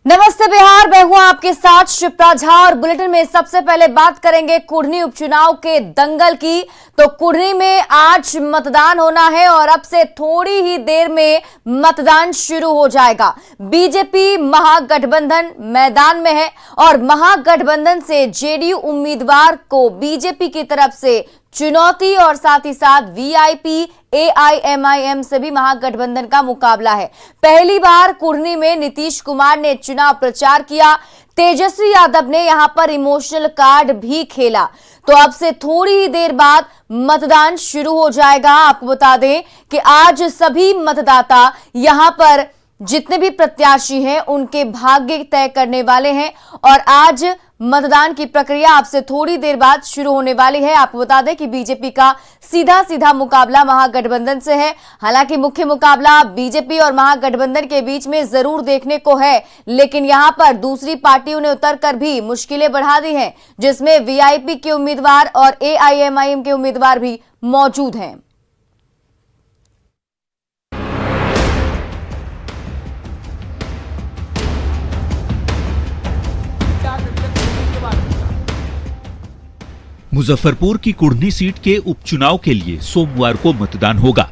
नमस्ते बिहार, मैं हूं आपके साथ शिप्रा झा और बुलेटिन में सबसे पहले बात करेंगे कुढ़नी उपचुनाव के दंगल की। तो कुढ़नी में आज मतदान होना है और अब से थोड़ी ही देर में मतदान शुरू हो जाएगा। बीजेपी महागठबंधन मैदान में है और महागठबंधन से जेडीयू उम्मीदवार को बीजेपी की तरफ से चुनौती और साथ ही साथ वीआईपी एआईएमआईएम से भी महागठबंधन का मुकाबला है। पहली बार कुढ़नी में नीतीश कुमार ने चुनाव प्रचार किया, तेजस्वी यादव ने यहां पर इमोशनल कार्ड भी खेला। तो अब से थोड़ी ही देर बाद मतदान शुरू हो जाएगा। आपको बता दें कि आज सभी मतदाता यहां पर जितने भी प्रत्याशी हैं उनके भाग्य तय करने वाले हैं और आज मतदान की प्रक्रिया अब से थोड़ी देर बाद शुरू होने वाली है। आपको बता दें कि बीजेपी का सीधा मुकाबला महागठबंधन से है। हालांकि मुख्य मुकाबला बीजेपी और महागठबंधन के बीच में जरूर देखने को है, लेकिन यहां पर दूसरी पार्टियों ने उतरकर भी मुश्किलें बढ़ा दी हैं, जिसमें वीआईपी के उम्मीदवार और एआईएमआईएम के उम्मीदवार भी मौजूद हैं। मुजफ्फरपुर की कुढ़नी सीट के उपचुनाव के लिए सोमवार को मतदान होगा,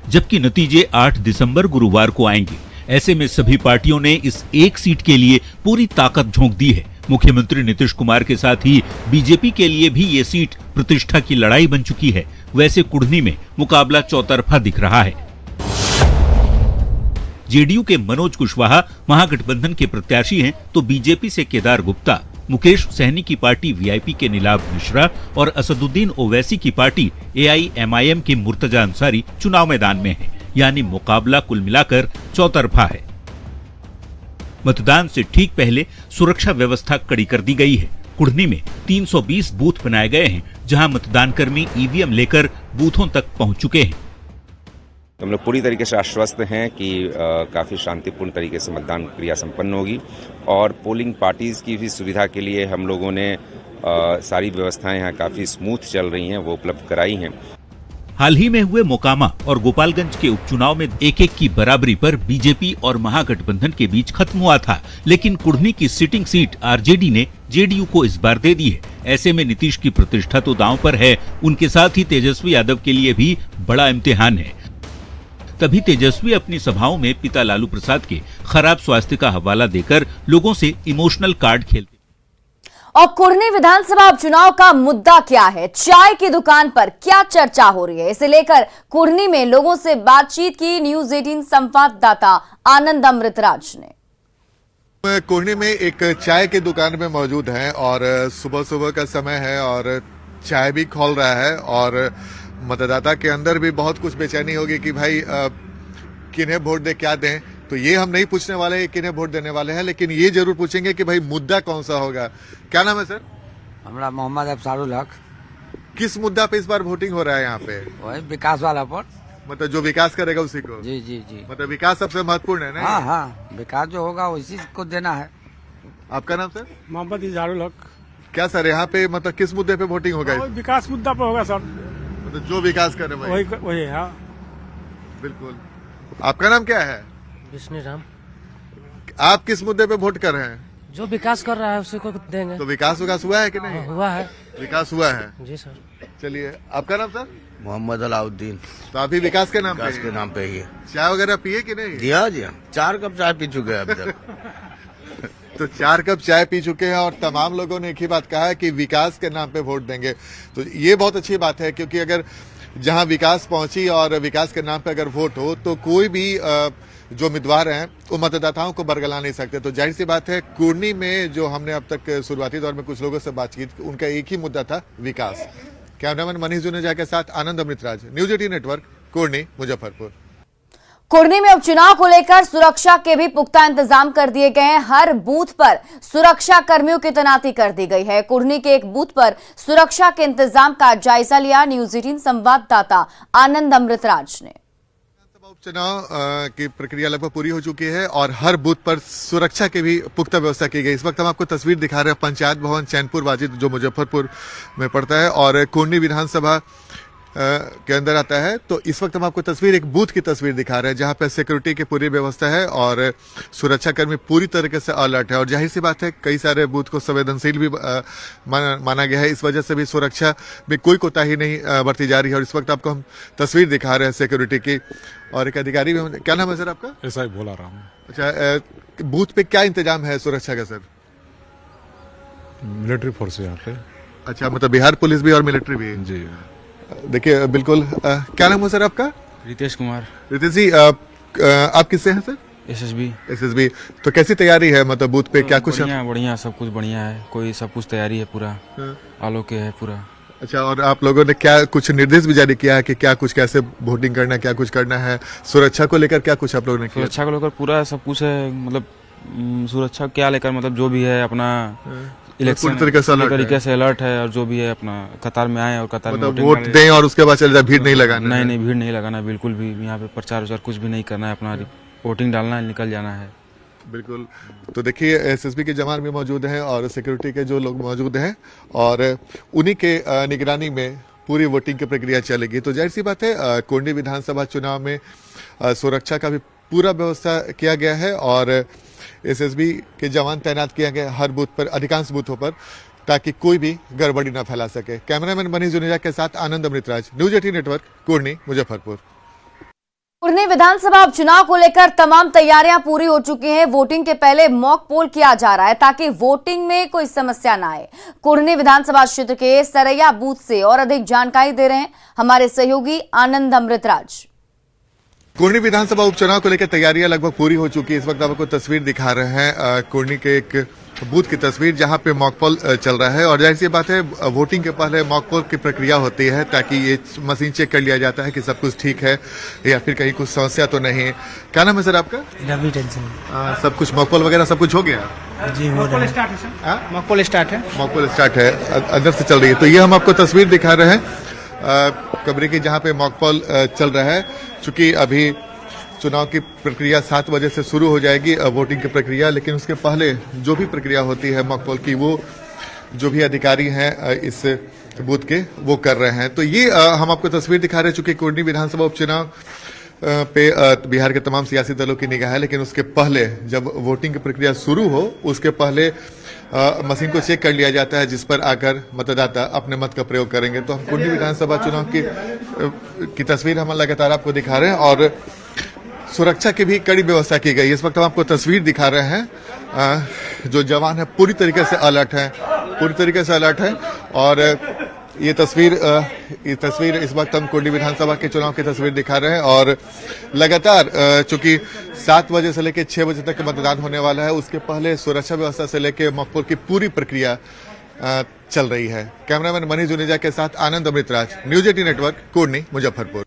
जबकि नतीजे 8 दिसंबर गुरुवार को आएंगे। ऐसे में सभी पार्टियों ने इस एक सीट के लिए पूरी ताकत झोंक दी है। मुख्यमंत्री नीतीश कुमार के साथ ही बीजेपी के लिए भी ये सीट प्रतिष्ठा की लड़ाई बन चुकी है। वैसे कुढ़नी में मुकाबला चौतरफा दिख रहा है। जेडीयू के मनोज कुशवाहा महागठबंधन के प्रत्याशी हैं, तो बीजेपी से केदार गुप्ता, मुकेश सहनी की पार्टी वीआईपी के नीलाभ मिश्रा और असदुद्दीन ओवैसी की पार्टी एआईएमआईएम के मुर्तजा अंसारी चुनाव मैदान में है। यानी मुकाबला कुल मिलाकर चौतरफा है। मतदान से ठीक पहले सुरक्षा व्यवस्था कड़ी कर दी गई है। कुढ़नी में 320 बूथ बनाए गए हैं, जहां मतदान कर्मी ईवीएम लेकर बूथों तक पहुंच चुके हैं। हम लोग पूरी तरीके से आश्वस्त हैं कि काफ़ी शांतिपूर्ण तरीके से मतदान प्रक्रिया संपन्न होगी और पोलिंग पार्टीज़ की भी सुविधा के लिए हम लोगों ने सारी व्यवस्थाएं यहाँ काफ़ी स्मूथ चल रही हैं, वो उपलब्ध कराई हैं। हाल ही में हुए मोकामा और गोपालगंज के उपचुनाव में 1-1 की बराबरी पर बीजेपी और महागठबंधन के बीच खत्म हुआ था, लेकिन कुढ़नी की सिटिंग सीट आरजेडी ने जेडीयू को इस बार दे दी है। ऐसे में नीतीश की प्रतिष्ठा तो दांव पर है, उनके साथ ही तेजस्वी यादव के लिए भी बड़ा इम्तिहान है। तभी तेजस्वी अपनी सभाओं में पिता लालू प्रसाद के खराब स्वास्थ्य का हवाला देकर लोगों से इमोशनल कार्ड खेलते। और कुढ़नी विधानसभा उपचुनाव का मुद्दा क्या है, चाय की दुकान पर क्या चर्चा हो रही है, इसे लेकर कुढ़नी में लोगों से बातचीत की न्यूज 18 संवाददाता आनंद अमृतराज ने। कुढ़नी में एक चाय की दुकान में मौजूद हैं और सुबह का समय है और चाय भी खोल रहा है और मतदाता के अंदर भी बहुत कुछ बेचैनी होगी कि भाई किन्हें वोट दे, क्या दें। तो ये हम नहीं पूछने वाले किन्हें वोट देने वाले हैं, लेकिन ये जरूर पूछेंगे कि भाई मुद्दा कौन सा होगा। क्या नाम है सर? हमारा मोहम्मद अफसारुल हक। किस मुद्दा पे इस बार वोटिंग हो रहा है यहाँ पे? वही विकास वाला पर। मतलब जो विकास करेगा उसी को? जी जी जी। मतलब विकास सबसे महत्वपूर्ण है ना? हाँ हाँ, विकास जो होगा उसी को देना है। आपका नाम सर? मोहम्मद इजहारुल हक। क्या सर यहाँ पे मतलब किस मुद्दे पे वोटिंग होगा? विकास मुद्दा पर होगा सर। मतलब जो विकास करे वही। हाँ बिल्कुल। आपका नाम क्या है? विष्णु राम। आप किस मुद्दे पे वोट कर रहे हैं? जो विकास कर रहा है उसी को देंगे। तो विकास हुआ है कि नहीं? हुआ है। विकास हुआ है जी सर। चलिए, आपका नाम सर? मोहम्मद अलाउद्दीन। तो अभी विकास के नाम विकास के नाम पे ही है। चाय वगैरह पिए कि नहीं? दिया जी, 4 कप चाय पी चुके हैं अभी तक। तो 4 कप चाय पी चुके हैं और तमाम लोगों ने एक ही बात कहा है कि विकास के नाम पे वोट देंगे। तो ये बहुत अच्छी बात है, क्योंकि अगर जहां विकास पहुंची और विकास के नाम पे अगर वोट हो तो कोई भी जो उम्मीदवार हैं वो मतदाताओं को बरगला नहीं सकते। तो जाहिर सी बात है, कुढ़नी में जो हमने अब तक शुरुआती दौर में कुछ लोगों से बातचीत, उनका एक ही मुद्दा था, विकास। कैमरामैन मनीष जुनेजा के साथ आनंद अमृतराज, न्यूज 18 नेटवर्क, कुढ़नी, मुजफ्फरपुर। कुढ़नी में उपचुनाव को लेकर सुरक्षा के भी पुख्ता इंतजाम कर दिए गए हैं। हर बूथ पर सुरक्षा कर्मियों की तैनाती कर दी गई है। कुढ़नी के एक बूथ पर सुरक्षा के इंतजाम का जायजा लिया न्यूज 18 संवाददाता आनंद अमृतराज ने। उपचुनाव की प्रक्रिया लगभग पूरी हो चुकी है और हर बूथ पर सुरक्षा की भी पुख्ता व्यवस्था की गई। इस वक्त हम आपको तस्वीर दिखा रहे हैं पंचायत भवन चैनपुर वाजिद, जो मुजफ्फरपुर में पड़ता है, और कुढ़नी विधानसभा के अंदर आता है। तो इस वक्त हम आपको तस्वीर, एक बूथ की तस्वीर दिखा रहे हैं जहां पर सिक्योरिटी की पूरी व्यवस्था है और सुरक्षाकर्मी पूरी तरीके से अलर्ट है। और जाहिर सी बात है, कई सारे बूथ को संवेदनशील भी माना गया है, इस वजह से भी सुरक्षा में कोई कोताही नहीं बरती जा रही है। और इस वक्त आपको हम तस्वीर दिखा रहे हैं सिक्योरिटी की, और एक अधिकारी भी। क्या नाम है सर आपका? ऐसा ही बोला रहा हूँ। अच्छा, बूथ पे क्या इंतजाम है सुरक्षा का सर? मिलिट्री फोर्स है यहाँ पे। अच्छा, मतलब बिहार पुलिस भी और मिलिट्री भी? जी। देखिए बिल्कुल। क्या नाम है सर आपका? रितेश कुमार। रितेश जी, आप किससे हैं सर? एसएसबी। तो कैसी तैयारी है, मतलब बूथ पे क्या कुछ? बढ़िया सब कुछ बढ़िया है, कोई सब कुछ तैयारी है पूरा, आलोके है पूरा। अच्छा, और आप लोगों ने क्या कुछ निर्देश भी जारी किया है कि क्या कुछ, कैसे वोटिंग करना है, क्या कुछ करना है? सुरक्षा को लेकर क्या कुछ आप लोगों ने किया? सुरक्षा को लेकर पूरा सब कुछ है, मतलब सुरक्षा क्या लेकर, मतलब जो भी है अपना इलेक्शन पूरी तरीके से अलर्ट है, और जो भी है अपना कतार में आए और कतार में वोट दें और उसके बाद चले जाए, भीड़ नहीं लगाना? नहीं, भीड़ नहीं लगाना बिल्कुल भी। यहाँ पे प्रचार कुछ भी नहीं करना है, अपना वोटिंग डालना है, निकल जाना है। बिल्कुल। तो देखिए, एसएसबी के जवान भी मौजूद हैं और सिक्योरिटी के जो लोग मौजूद हैं, और उन्हीं के निगरानी में पूरी वोटिंग की प्रक्रिया चलेगी। तो जाहिर सी बात है, कोंडी विधानसभा चुनाव में सुरक्षा का भी पूरा व्यवस्था किया गया है और एसएसबी के जवान तैनात किया गया हर बूथ पर, अधिकांश बूथों पर, ताकि कोई भी गड़बड़ी न फैला सके। कैमरामैन मनीष जुनेजा के साथ आनंद अमृतराज, न्यूज 18 नेटवर्क, कुर्नी, मुजफ्फरपुर। कुर्नी विधानसभा उपचुनाव को लेकर तमाम तैयारियां पूरी हो चुकी हैं। वोटिंग के पहले मॉक पोल किया जा रहा है ताकि वोटिंग में कोई समस्या ना आए। कुर्नी विधानसभा क्षेत्र के सरैया बूथ से और अधिक जानकारी दे रहे हैं हमारे सहयोगी आनंद अमृतराज। कुर्नी विधानसभा उपचुनाव को लेकर तैयारियां लगभग पूरी हो चुकी है। इस वक्त आपको तस्वीर दिखा रहे हैं कुर्नी के एक बूथ की तस्वीर जहां पे मॉक पोल चल रहा है। और जाहिर सी बात है, वोटिंग के पहले मॉक पोल की प्रक्रिया होती है ताकि ये मशीन चेक कर लिया जाता है कि सब कुछ ठीक है या फिर कहीं कुछ समस्या तो नहीं है। क्या नाम है सर आपका? रवि टेंशन। सब कुछ मॉक पोल वगैरह सब कुछ हो गया? जी, हो रहा है। मॉक पोल स्टार्ट है। मॉक पोल स्टार्ट है, अंदर से चल रही है। तो ये हम आपको तस्वीर दिखा रहे हैं कमरे की, जहाँ पे मॉक पोल चल रहा है। चूंकि अभी चुनाव की प्रक्रिया 7 बजे से शुरू हो जाएगी, वोटिंग की प्रक्रिया, लेकिन उसके पहले जो भी प्रक्रिया होती है मॉक पोल की, वो जो भी अधिकारी हैं इस बूथ के, वो कर रहे हैं। तो ये हम आपको तस्वीर दिखा रहे हैं। चूंकि कुर्नी विधानसभा उपचुनाव पे बिहार के तमाम सियासी दलों की निगाह है, लेकिन उसके पहले जब वोटिंग की प्रक्रिया शुरू हो, उसके पहले मशीन को चेक कर लिया जाता है, जिस पर आकर मतदाता अपने मत का प्रयोग करेंगे। तो हम कुर्नी विधानसभा चुनाव की तस्वीर हम लगातार आपको दिखा रहे हैं और सुरक्षा की भी कड़ी व्यवस्था की गई। इस वक्त हम आपको तस्वीर दिखा रहे हैं। जो जवान है पूरी तरीके से अलर्ट है, और ये तस्वीर इस वक्त हम कुर्नी विधानसभा के चुनाव की तस्वीर दिखा रहे हैं। और लगातार चूंकि 7 बजे से लेकर 6 बजे तक मतदान होने वाला है, उसके पहले सुरक्षा व्यवस्था से लेकर मॉक पोल की पूरी प्रक्रिया चल रही है। कैमरामैन मनीष जुनेजा के साथ आनंद अमृतराज, न्यूज 18 नेटवर्क, कुर्नी, मुजफ्फरपुर।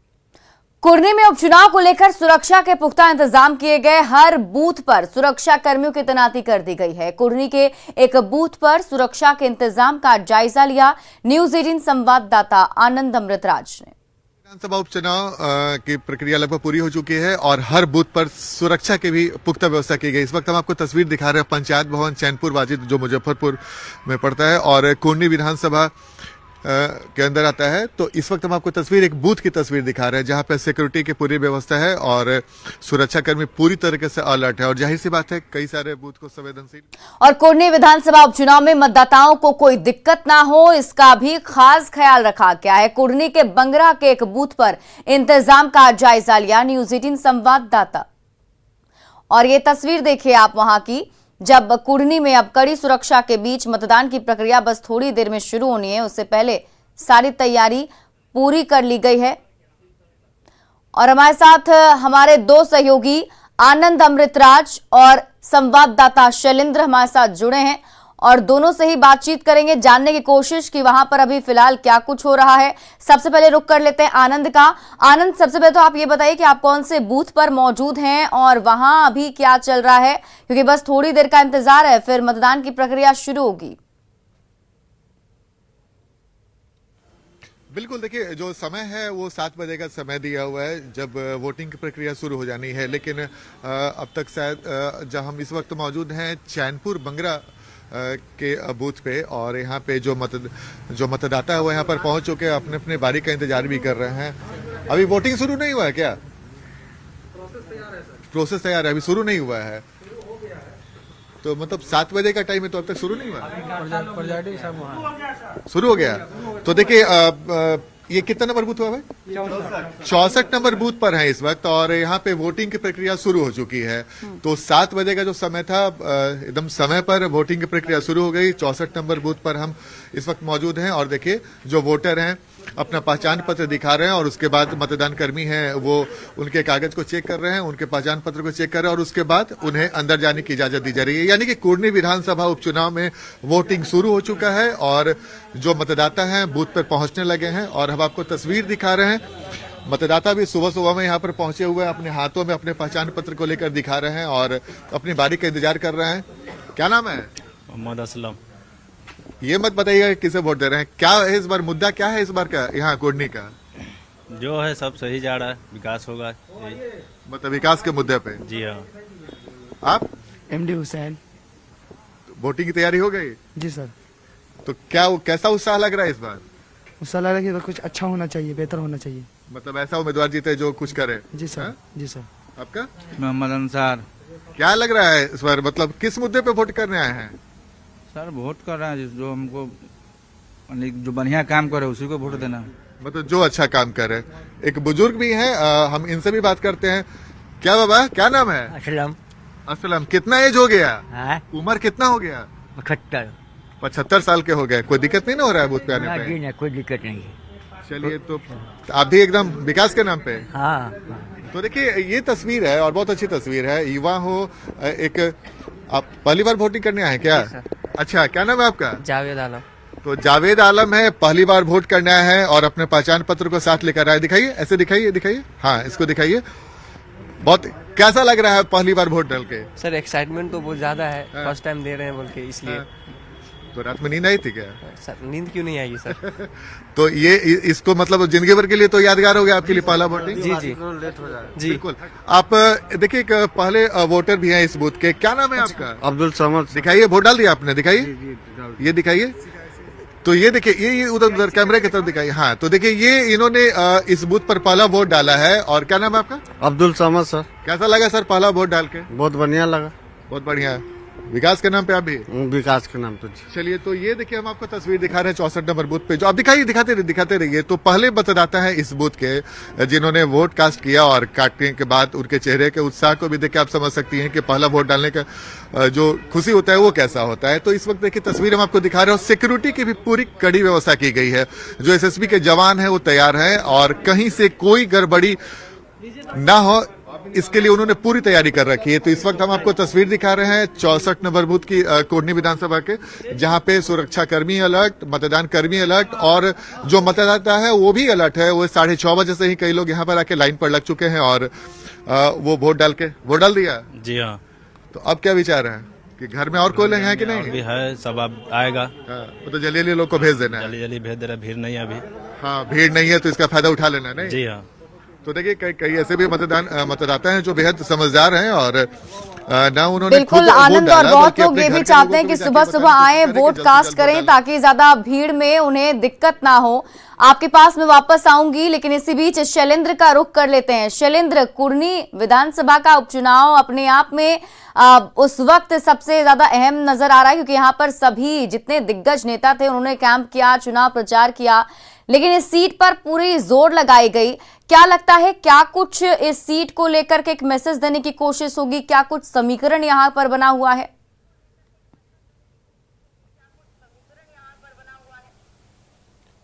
कुर्नी में उपचुनाव को लेकर सुरक्षा के पुख्ता इंतजाम किए गए। हर बूथ पर सुरक्षा कर्मियों की तैनाती कर दी गई है। कुर्नी के एक बूथ पर सुरक्षा के इंतजाम का जायजा लिया न्यूज 18 संवाददाता आनंद अमृतराज ने। विधानसभा उपचुनाव की प्रक्रिया लगभग पूरी हो चुकी है और हर बूथ पर सुरक्षा की भी पुख्ता व्यवस्था की गई। इस वक्त हम आपको तस्वीर दिखा रहे हैं पंचायत भवन चैनपुर वाजिद, जो मुजफ्फरपुर में पड़ता है और कुर्नी विधानसभा के अंदर आता है। तो इस वक्त हम आपको तस्वीर, एक बूथ की तस्वीर दिखा रहे हैं जहां पर सिक्योरिटी की पूरी व्यवस्था है और सुरक्षाकर्मी पूरी तरीके से अलर्ट है। और जाहिर सी बात है, कई सारे बूथ को संवेदनशील। और कुर्नी विधानसभा उपचुनाव में मतदाताओं को कोई दिक्कत ना हो, इसका भी खास ख्याल रखा गया है। कुर्नी के बंगरा के एक बूथ पर इंतजाम का जायजा लिया न्यूज 18 संवाददाता। और ये तस्वीर देखिए आप वहां की, जब कुर्नी में अब कड़ी सुरक्षा के बीच मतदान की प्रक्रिया बस थोड़ी देर में शुरू होनी है, उससे पहले सारी तैयारी पूरी कर ली गई है। और हमारे साथ हमारे 2 सहयोगी आनंद अमृतराज और संवाददाता शैलेंद्र हमारे साथ जुड़े हैं और दोनों से ही बातचीत करेंगे, जानने की कोशिश कि वहां पर अभी फिलहाल क्या कुछ हो रहा है। सबसे पहले रुक कर लेते हैं आनंद का। आनंद, सबसे पहले तो आप ये बताइए कि आप कौन से बूथ पर मौजूद हैं और वहां अभी क्या चल रहा है, क्योंकि बस थोड़ी देर का इंतजार है, फिर मतदान की प्रक्रिया शुरू होगी। बिल्कुल, देखिए जो समय है वो 7 बजे का समय दिया हुआ है जब वोटिंग की प्रक्रिया शुरू हो जानी है। लेकिन अब तक शायद जहां हम इस वक्त मौजूद हैं चैनपुर बंगरा के बूथ पे, और यहाँ पे जो मतदाता है वो यहाँ पर पहुंच चुके हैं, अपने अपने बारी का इंतजार भी कर रहे हैं। अभी वोटिंग शुरू नहीं हुआ है क्या? प्रोसेस तैयार है, अभी शुरू नहीं हुआ है। तो मतलब 7 बजे का टाइम है तो अब तक शुरू नहीं हुआ? शुरू हो गया। तो देखिए ये कितना नंबर बूथ हुआ भाई? 64 नंबर बूथ पर है इस वक्त, और यहाँ पे वोटिंग की प्रक्रिया शुरू हो चुकी है। तो 7 बजे का जो समय था, एकदम समय पर वोटिंग की प्रक्रिया शुरू हो गई। 64 नंबर बूथ पर हम इस वक्त मौजूद हैं, और देखिए जो वोटर हैं अपना पहचान पत्र दिखा रहे हैं, और उसके बाद मतदान कर्मी हैं वो उनके कागज को चेक कर रहे हैं, उनके पहचान पत्र को चेक कर रहे हैं, और उसके बाद उन्हें अंदर जाने की इजाजत दी जा रही है। यानी कि कुर्नी विधानसभा उपचुनाव में वोटिंग शुरू हो चुका है, और जो मतदाता हैं बूथ पर पहुंचने लगे हैं। और हम आपको तस्वीर दिखा रहे हैं, मतदाता भी सुबह सुबह में यहाँ पर पहुंचे हुए हैं, अपने हाथों में अपने पहचान पत्र को लेकर दिखा रहे हैं और अपनी बारी का इंतजार कर रहे हैं। क्या नाम है? मोहम्मद असलम। ये मत बताइएगा किसे वोट दे रहे हैं, क्या है इस बार मुद्दा, क्या है इस बार का यहाँ कुर्नी का? जो है सब सही जा रहा है, विकास होगा। मतलब विकास के मुद्दे पे? जी हाँ। आप? एमडी हुसैन। वोटिंग की तैयारी हो गई? जी सर। तो क्या कैसा उत्साह लग रहा है इस बार? उत्साह लग रहा है कि कुछ अच्छा होना चाहिए, बेहतर होना चाहिए। मतलब ऐसा उम्मीदवार जीते जो कुछ करे? जी सर। जी सर। आपका? मोहम्मद अंसार। क्या लग रहा है इस बार, मतलब किस मुद्दे पे वोट करने आए हैं? सर वोट कर रहे हैं जो हमको जो बढ़िया काम करे उसी को वोट देना। मतलब जो अच्छा काम करे। एक बुजुर्ग भी हैं, हम इनसे भी बात करते हैं। क्या बाबा, क्या नाम है? असलम। असलम। कितना एज हो गया? हाँ? उम्र कितना हो गया? 75 साल के हो गए। कोई दिक्कत नहीं ना हो रहा है बूथ पे आने पे? जी नहीं, कोई दिक्कत नहीं है। चलिए, तो आप भी एकदम विकास के नाम पे? हाँ। तो देखिए ये तस्वीर है, और बहुत अच्छी तस्वीर है। युवा हो, एक आप पहली बार वोटिंग करने आए क्या? अच्छा, क्या नाम है आपका? जावेद आलम। तो जावेद आलम है, पहली बार वोट करने आया है और अपने पहचान पत्र को साथ लेकर आए। दिखाइए, ऐसे दिखाइए, दिखाइए। हाँ, इसको दिखाइए। बहुत कैसा लग रहा है पहली बार वोट डाल के? सर एक्साइटमेंट तो बहुत ज्यादा है, फर्स्ट टाइम दे रहे हैं बोल के, इसलिए। तो रात में नींद आई थी क्या? सर नींद क्यों नहीं आएगी सर? तो ये इसको मतलब जिंदगी भर के लिए तो यादगार हो गया आपके लिए पहला वोटिंग? जी जी जी। बिल्कुल। आप देखिए पहले वोटर भी हैं इस बूथ के। क्या नाम है आपका? अब्दुल समद। दिखाइए, वोट डाल दिया आपने? दिखाइए, ये दिखाइए। तो ये देखिए, ये उधर कैमरे की तरफ दिखाइए। हाँ, तो देखिए ये इन्होंने इस बूथ पर पहला वोट डाला है। और क्या नाम है आपका? अब्दुल समद सर। कैसा लगा सर पहला वोट डाल के? बहुत बढ़िया लगा। बहुत बढ़िया। विकास के नाम पे आप भी? विकास के नाम पे। चलिए, तो ये देखिए हम आपको तस्वीर दिखा रहे हैं 64 नंबर बूथ पे, जो आप दिखाते रहिए। तो पहले मतदाता है इस बूथ के जिन्होंने वोट कास्ट किया, और काटने के बाद उनके चेहरे के उत्साह को भी देख के आप समझ सकती हैं कि पहला वोट डालने का जो खुशी होता है वो कैसा होता है। तो इस वक्त देखिए तस्वीर हम आपको दिखा रहे हैं, और सिक्योरिटी की भी पूरी कड़ी व्यवस्था की गई है। जो एसएसबी के जवान है वो तैयार है, और कहीं से कोई गड़बड़ी ना हो इसके लिए उन्होंने पूरी तैयारी कर रखी है। तो इस वक्त हम आपको तस्वीर दिखा रहे हैं 64 नंबर बूथ की कुर्नी विधानसभा के, जहां पे सुरक्षा कर्मी अलर्ट, मतदान कर्मी अलर्ट, और जो मतदाता है वो भी अलर्ट है। वो 6:30 बजे से ही कई लोग यहाँ पर आके लाइन पर लग चुके हैं, और वो वोट डाल दिया। जी हाँ। तो अब क्या विचार है कि घर में और कोई लोग हैं कि नहीं? अभी है, सब अब आएगा। वो तो जल्दी लोग को भेज देना है। जल्दी भेज दे रहा, भीड़ नहीं है अभी। हाँ, भीड़ नहीं है तो इसका फायदा उठा लेना, नहीं? जी हाँ। तो देखिए कई ऐसे भी मतदाता हैं जो बेहद समझदार हैं, और ना उन्होंने बिल्कुल आनंद, और बहुत लोग ये भी चाहते हैं कि सुबह सुबह आए, वोट कास्ट करें, ताकि ज्यादा भीड़ में उन्हें दिक्कत ना हो। आपके पास मैं वापस आऊंगी, लेकिन इसी बीच शैलेंद्र का रुख कर लेते हैं। शैलेंद्र, कुर्नी विधानसभा का उपचुनाव अपने आप में उस वक्त सबसे ज्यादा अहम नजर आ रहा है, क्योंकि यहाँ पर सभी जितने दिग्गज नेता थे उन्होंने कैंप किया, चुनाव प्रचार किया, लेकिन इस सीट पर पूरी जोर लगाई गई। क्या लगता है, क्या कुछ इस सीट को लेकर के एक मैसेज देने की कोशिश होगी? क्या कुछ समीकरण यहाँ पर बना हुआ है?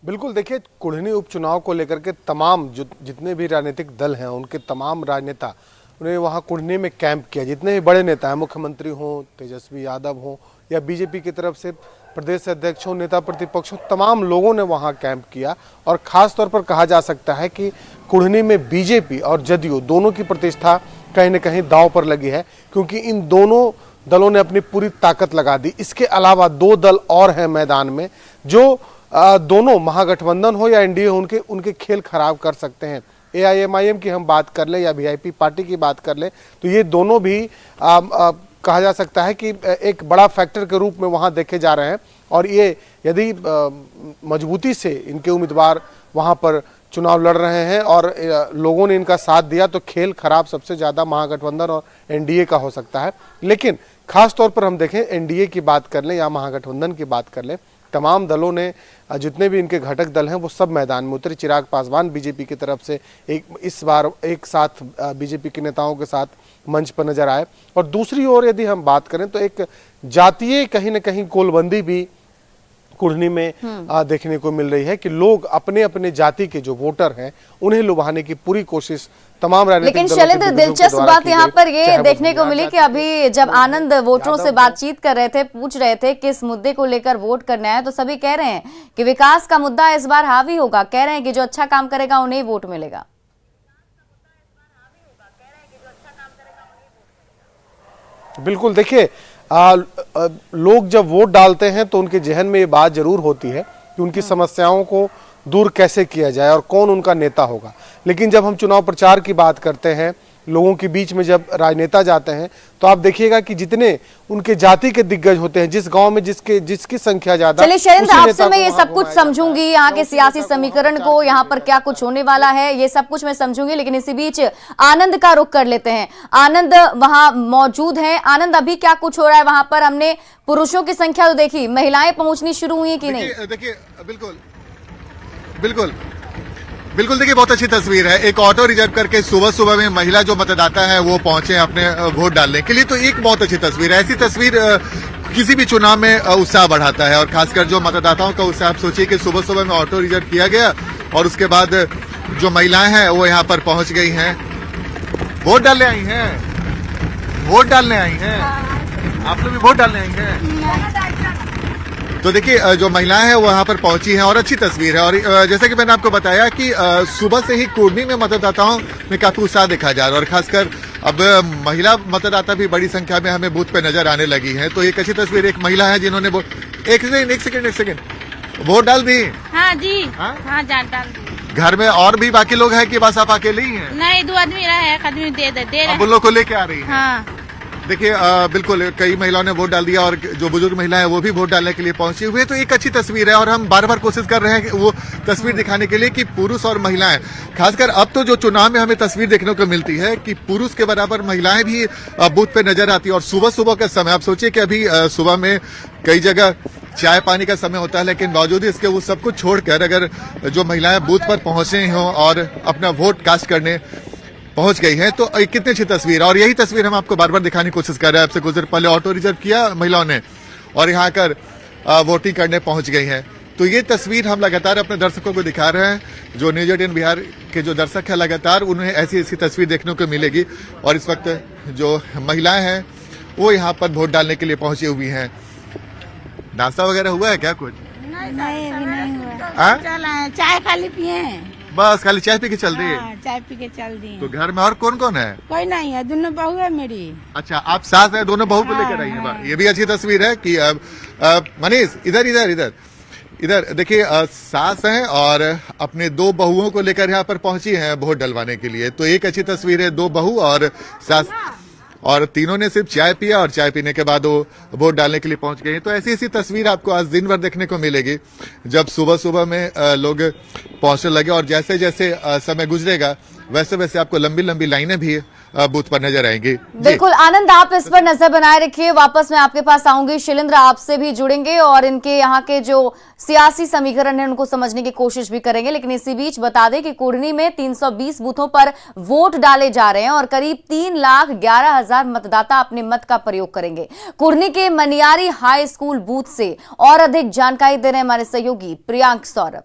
बिल्कुल, देखिए कुढ़नी उपचुनाव को लेकर के तमाम जितने भी राजनीतिक दल हैं, उनके तमाम राजनेता उन्हें वहाँ कुढ़नी में कैंप किया। जितने भी बड़े नेता हैं, मुख्यमंत्री हों, तेजस्वी यादव हों, या बीजेपी की तरफ से प्रदेश अध्यक्ष हों, नेता प्रतिपक्ष हों, तमाम लोगों ने वहाँ कैंप किया। और ख़ास तौर पर कहा जा सकता है कि कुढ़नी में बीजेपी और जदयू दोनों की प्रतिष्ठा कहीं न कहीं दांव पर लगी है, क्योंकि इन दोनों दलों ने अपनी पूरी ताकत लगा दी। इसके अलावा 2 दल और हैं मैदान में, जो दोनों महागठबंधन हो या एनडीए हो, उनके खेल खराब कर सकते हैं। एआईएमआईएम की हम बात कर ले या वीआईपी पार्टी की बात कर ले, तो ये दोनों भी कहा जा सकता है कि एक बड़ा फैक्टर के रूप में वहां देखे जा रहे हैं। और ये यदि मजबूती से इनके उम्मीदवार वहां पर चुनाव लड़ रहे हैं और लोगों ने इनका साथ दिया तो खेल खराब सबसे ज्यादा महागठबंधन और एनडीए का हो सकता है। लेकिन खास तौर पर हम देखें, एनडीए की बात कर लें या महागठबंधन की बात कर लें, तमाम दलों ने, जितने भी इनके घटक दल हैं वो सब मैदान में उतरे। चिराग पासवान बीजेपी की तरफ से इस बार एक साथ बीजेपी के नेताओं के साथ मंच पर नजर आए। और दूसरी ओर यदि हम बात करें तो एक जातीय कहीं ना कहीं गोलबंदी भी कुढ़नी में देखने को मिल रही है कि लोग अपने अपने जाति के जो वोटर हैं उन्हें लुभाने की पूरी कोशिश तमाम राजनीतिक लेकिन दलों के शैलेंद्र, प्रतिनिधियों के दिलचस्प द्वारा बात की यहाँ गई। पर ये चाहे वो देखने को बुनियाद मिली कि जाति अभी जब आनंद वोटरों से यादव बातचीत कर रहे थे, पूछ रहे थे किस मुद्दे को लेकर वोट करना है, तो सभी कह रहे हैं कि विकास का मुद्दा इस बार हावी होगा। कह रहे हैं कि जो अच्छा काम करेगा उन्हें ही वोट मिलेगा। बिल्कुल, देखिए लोग जब वोट डालते हैं तो उनके जहन में ये बात जरूर होती है कि उनकी समस्याओं को दूर कैसे किया जाए और कौन उनका नेता होगा। लेकिन जब हम चुनाव प्रचार की बात करते हैं, लोगों के बीच में जब राजनेता जाते हैं, तो आप देखिएगा कि जितने उनके जाति के दिग्गज होते हैं, जिस गांव में जिसकी संख्या ज्यादा। चलिए शैलेंद्र, आपसे मैं ये सब कुछ समझूंगी, यहाँ के सियासी समीकरण को, यहाँ पर क्या कुछ होने वाला है, ये सब कुछ मैं समझूंगी। लेकिन इसी बीच आनंद का रुख कर लेते हैं। आनंद वहां मौजूद हैं। आनंद, अभी क्या कुछ हो रहा है वहां पर? हमने पुरुषों की संख्या तो देखी, महिलाएं पहुंचनी शुरू हुई कि नहीं? देखिए बिल्कुल बिल्कुल बिल्कुल, देखिए बहुत अच्छी तस्वीर है। एक ऑटो रिजर्व करके सुबह सुबह में महिला जो मतदाता है वो पहुंचे अपने वोट डालने के लिए, तो एक बहुत अच्छी तस्वीर है। ऐसी तस्वीर किसी भी चुनाव में उत्साह बढ़ाता है, और खासकर जो मतदाताओं का उत्साह। आप सोचिए कि सुबह सुबह में ऑटो रिजर्व किया गया और उसके बाद जो महिलाएं हैं वो यहाँ पर पहुंच गई हैं, वोट डालने आई हैं, वोट डालने आई हैं। आप लोग भी वोट डालने आई हैं। तो देखिए जो महिलाएं हैं वो यहाँ पर पहुंची हैं और अच्छी तस्वीर है। और जैसे कि मैंने आपको बताया कि सुबह से ही कुढ़नी में मतदाताओं में काफी उत्साह देखा जा रहा है, और खासकर अब महिला मतदाता भी बड़ी संख्या में हमें बूथ पे नजर आने लगी है। तो एक अच्छी तस्वीर, एक महिला है जिन्होंने एक सेकंड वोट डाल दी। हाँ जी, हाँ डाल दी। घर में और भी बाकी लोग हैं कि बस आप अकेले ही हैं? नहीं, 2 आदमी रहे, एक आदमी दे रहे। अब उन लोग को लेके आ रही है। हाँ। देखिए बिल्कुल कई महिलाओं ने वोट डाल दिया, और जो बुजुर्ग महिलाएं हैं वो भी वोट डालने के लिए पहुंची हुई है। तो एक अच्छी तस्वीर है, और हम बार बार कोशिश कर रहे हैं कि वो तस्वीर दिखाने के लिए कि पुरुष और महिलाएं, खासकर अब तो जो चुनाव में हमें तस्वीर देखने को मिलती है कि पुरुष के बराबर महिलाएं भी बूथ पे नजर आती है। और सुबह सुबह का समय, आप सोचिए कि अभी सुबह में कई जगह चाय पानी का समय होता है, लेकिन बावजूद इसके वो सब कुछ छोड़कर अगर जो महिलाएं बूथ पर पहुंचे हों और अपना वोट कास्ट करने पहुंच गई है, तो कितनी अच्छी तस्वीर है। और यही तस्वीर हम आपको बार बार दिखाने की कोशिश कर रहे हैं। आपसे कुछ देर पहले ऑटो रिजर्व किया महिलाओं ने और यहाँ आकर वोटिंग करने पहुंच गई हैं। तो ये तस्वीर हम लगातार अपने दर्शकों को दिखा रहे हैं। जो न्यूज 18 बिहार के जो दर्शक है, लगातार उन्हें ऐसी ऐसी तस्वीर देखने को मिलेगी। और इस वक्त जो महिलाएं हैं वो यहाँ पर वोट डालने के लिए पहुंची हुई हैं। नाश्ता वगैरह हुआ है क्या कुछ? नहीं, अभी नहीं हुआ। चाय खाली पिए, बस खाली चाय पी के चल रही है? चाय पी के चल दी। तो घर में और कौन कौन है? कोई नहीं है, दोनों बहू है मेरी। अच्छा, आप सास है, दोनों बहू को लेकर आई हैं। ये भी अच्छी तस्वीर है कि मनीष इधर इधर इधर इधर देखिए, सास हैं और अपने 2 बहुओं को लेकर यहाँ पर पहुंची हैं वोट डलवाने के लिए। तो एक अच्छी तस्वीर है, 2 बहू और सास, और तीनों ने सिर्फ चाय पिया और चाय पीने के बाद वो वोट डालने के लिए पहुंच गए हैं। तो ऐसी ऐसी तस्वीर आपको आज दिन भर देखने को मिलेगी, जब सुबह सुबह में लोग पहुंचने लगे। और जैसे जैसे समय गुजरेगा वैसे वैसे आपको लंबी लंबी लाइनें भी बूथ पर नजर आएंगी। बिल्कुल आनंद, आप इस पर नजर बनाए रखिए। वापस मैं आपके पास आऊंगी। शैलेंद्र, आपसे भी जुड़ेंगे और इनके यहाँ के जो सियासी समीकरण है उनको समझने की कोशिश भी करेंगे। लेकिन इसी बीच बता दें कि कुढ़नी में 320 बूथों पर वोट डाले जा रहे हैं और करीब 3,11,000 मतदाता अपने मत का प्रयोग करेंगे। कुढ़नी के मनियारी हाई स्कूल बूथ से और अधिक जानकारी दे रहे हैं हमारे सहयोगी प्रियांक सौरभ।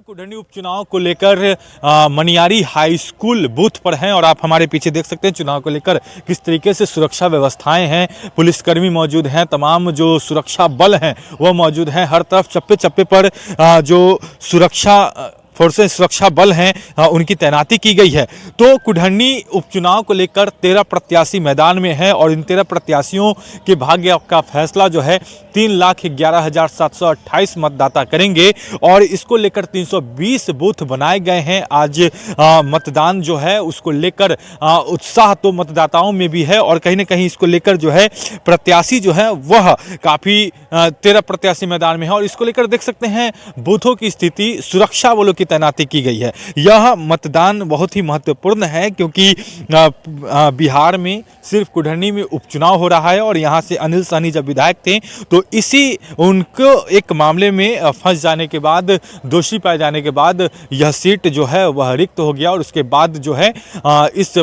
कुढ़नी उपचुनाव को लेकर मनियारी हाई स्कूल बूथ पर हैं और आप हमारे पीछे देख सकते हैं चुनाव को लेकर किस तरीके से सुरक्षा व्यवस्थाएं हैं। पुलिसकर्मी मौजूद हैं, तमाम जो सुरक्षा बल हैं वो मौजूद हैं। हर तरफ चप्पे चप्पे पर जो सुरक्षा फोर्सेस सुरक्षा बल हैं उनकी तैनाती की गई है। तो कुढ़नी उपचुनाव को लेकर 13 प्रत्याशी मैदान में हैं और इन 13 प्रत्याशियों के भाग्य का फैसला जो है 3,11,728 मतदाता करेंगे और इसको लेकर 320 बूथ बनाए गए हैं। आज मतदान जो है उसको लेकर उत्साह तो मतदाताओं में भी है और कहीं ना कहीं इसको लेकर जो है प्रत्याशी जो है वह काफ़ी 13 प्रत्याशी मैदान में है और इसको लेकर देख सकते हैं बूथों की स्थिति, सुरक्षा बलों की तैनाती की गई है। यह मतदान बहुत ही महत्वपूर्ण है क्योंकि बिहार में सिर्फ कुढ़नी में उपचुनाव हो रहा है और यहाँ से अनिल सहनी जब विधायक थे तो इसी उनको एक मामले में फंस जाने के बाद, दोषी पाए जाने के बाद यह सीट जो है वह रिक्त हो गया और उसके बाद जो है इस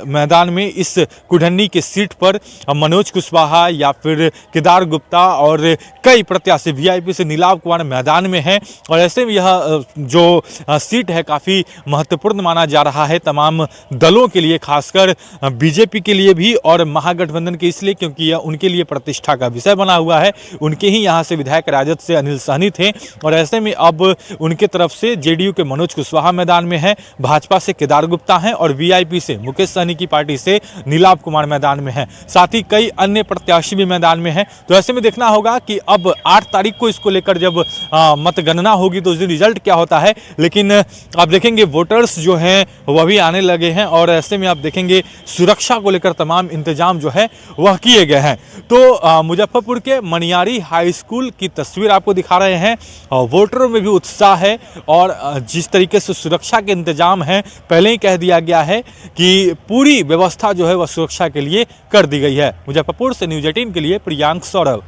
मैदान में इस कुढ़नी की सीट पर मनोज कुशवाहा या फिर केदार गुप्ता और कई प्रत्याशी वीआईपी से नीलाव कुमार मैदान में हैं और ऐसे में यह जो सीट है काफ़ी महत्वपूर्ण माना जा रहा है तमाम दलों के लिए, खासकर बीजेपी के लिए भी और महागठबंधन के इसलिए क्योंकि यह उनके लिए प्रतिष्ठा का विषय बना हुआ है। उनके ही यहाँ से विधायक राजद से अनिल सहनी थे और ऐसे में अब उनके तरफ से जेडीयू के मनोज कुशवाहा मैदान में है, भाजपा से केदार गुप्ता हैं और वीआईपी से मुकेश सहनी की पार्टी से नीलाव कुमार मैदान में हैं। साथ ही कई अन्य प्रत्याशी भी मैदान में हैं। तो ऐसे में देखना होगा कि अब 8 तारीख को इसको लेकर जब मतगणना होगी तो उस दिन रिजल्ट क्या होता है, लेकिन आप देखेंगे वोटर्स जो हैं वह भी आने लगे हैं और ऐसे में आप देखेंगे सुरक्षा को लेकर तमाम इंतजाम जो है वह किए गए हैं। तो मुजफ्फरपुर के मनियारी हाई स्कूल की तस्वीर आपको दिखा रहे हैं। वोटरों में भी उत्साह है और जिस तरीके से सुरक्षा के इंतजाम हैं, पहले ही कह दिया गया है कि पूरी व्यवस्था जो है वह सुरक्षा के लिए कर दी गई है। मुजफ्फरपुर से न्यूज़ 18 के लिए प्रियांक सौरभ।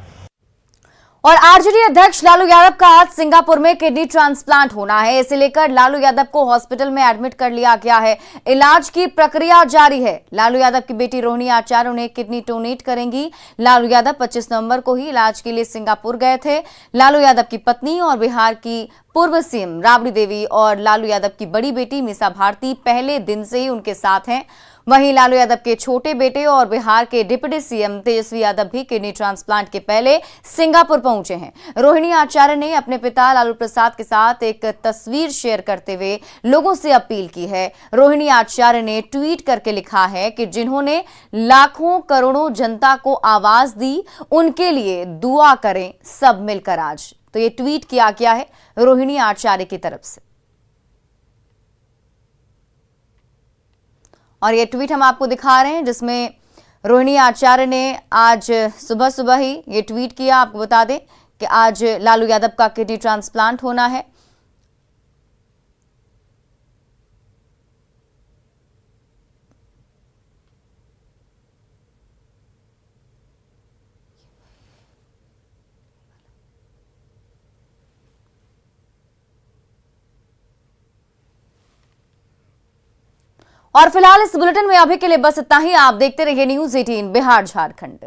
और आरजेडी अध्यक्ष लालू यादव का आज सिंगापुर में किडनी ट्रांसप्लांट होना है। इसे लेकर लालू यादव को हॉस्पिटल में एडमिट कर लिया गया है। इलाज की प्रक्रिया जारी है। लालू यादव की बेटी रोहिणी आचार्य उन्हें किडनी डोनेट करेंगी। लालू यादव 25 नवंबर को ही इलाज के लिए सिंगापुर गए थे। लालू यादव की पत्नी और बिहार की पूर्व सीएम राबड़ी देवी और लालू यादव की बड़ी बेटी मीसा भारती पहले दिन से ही उनके साथ हैं। वहीं लालू यादव के छोटे बेटे और बिहार के डिप्टी सीएम तेजस्वी यादव भी किडनी ट्रांसप्लांट के पहले सिंगापुर पहुंचे हैं। रोहिणी आचार्य ने अपने पिता लालू प्रसाद के साथ एक तस्वीर शेयर करते हुए लोगों से अपील की है। रोहिणी आचार्य ने ट्वीट करके लिखा है कि जिन्होंने लाखों करोड़ों जनता को आवाज दी उनके लिए दुआ करें सब मिलकर आज। तो ये ट्वीट किया गया है रोहिणी आचार्य की तरफ से और ये ट्वीट हम आपको दिखा रहे हैं जिसमें रोहिणी आचार्य ने आज सुबह सुबह ही ये ट्वीट किया। आपको बता दें कि आज लालू यादव का किडनी ट्रांसप्लांट होना है। और फिलहाल इस बुलेटिन में अभी के लिए बस इतना ही। आप देखते रहिए न्यूज़ 18 बिहार झारखंड।